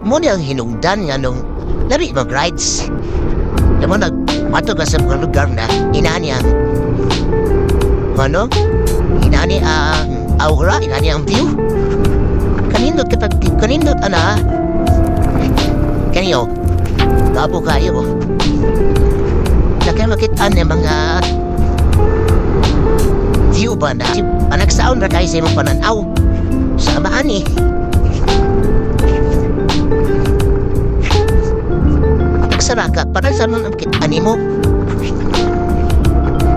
Muna ang hinungdan nga nung labi mag-rides. Naman nagmato ka sa mga lugar na inani ang inani ang aura, inani ang view. Kanindot ana kaniyo gabo kayo nakamakita ng mga view ba na panagsaon ra kayo sa imong pananaw sa maani. Saraka, para sa nun ang kitani mo.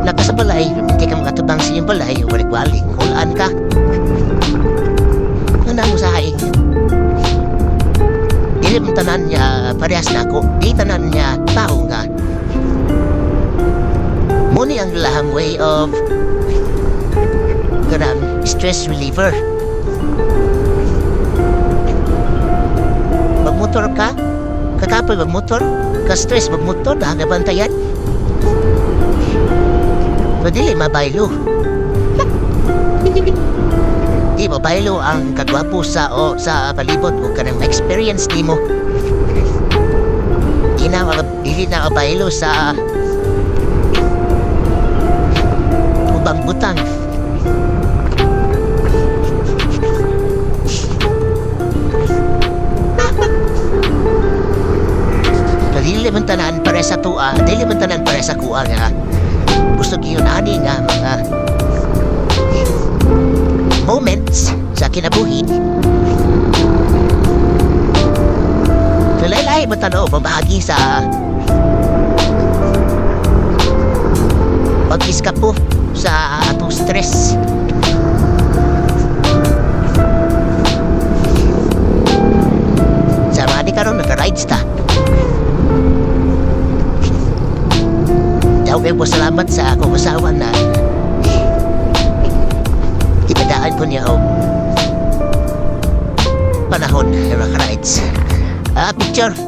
Naka sa balay, hindi ka makatubang sa iyong balay, walik-walik, hulaan ka. Ano mo sa haig? Dili mong tanan niya, parehas na ako, di tanan niya, tao nga. Muni ang lahang way of ganang stress reliever. Magmotor ka, kakapoy magmotor, ka-stress magmotor na nabantayan. Padili mabaylo. Di mabaylo ang kagwapo sa palibot o kanang experience ni mo. Dili na mabaylo sa ubang butang. Dili man tanan para sa tua, dili man tanan para sa kuha nga. Gusto giyon ani nga mga moments sa kinabuhi. Laylay mo tanaw pamahagi sa pag-iskapo sa atong stress. Sa mga di karon naka-rides ta. Okay po, salamat sa akong asawa na ipadaan po niya ang panahon na rides. Picture.